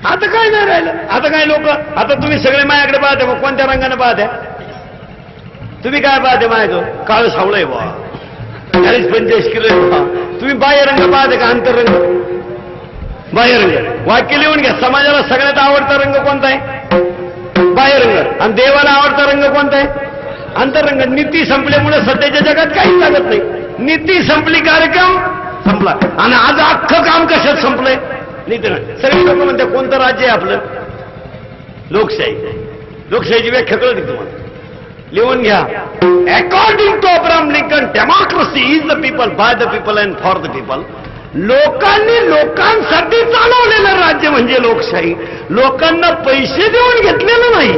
आता काय नाही राहिलं. आता काय लोक, आता तुम्ही सगळे माझ्याकडे पाहते, मग कोणत्या रंगाने पाहत्या तुम्ही? काय पाहते माझ्याकडं? काळ सावळं आहे बा, 40-45 किलो आहे बा. तुम्ही बाह्य रंग पाहते का अंतररंग? बाह्य रंग. वाक्य लिहून घ्या. समाजाला सगळ्यात आवडता रंग कोणता आहे? बाह्य रंग. आणि देवाला आवडता रंग कोणता आहे? अंतरंग. नीती संपल्यामुळे सध्याच्या जगात काहीच लागत नाही. नीती संपली, कार्यक्रम संपला. आणि आज अख्खं काम कशात संपलंय? नीती. सगळे लोक म्हणतात कोणतं राज्य आहे आपलं? लोकशाही. लोकशाहीची व्याख्या कळली तुम्हाला? लिहून घ्या. According to Abraham Lincoln, democracy is the people, by the people and for the people. लोकांनी लोकांसाठी चालवलेलं राज्य म्हणजे लोकशाही. लोकांना पैसे देऊन घेतलेलं नाही.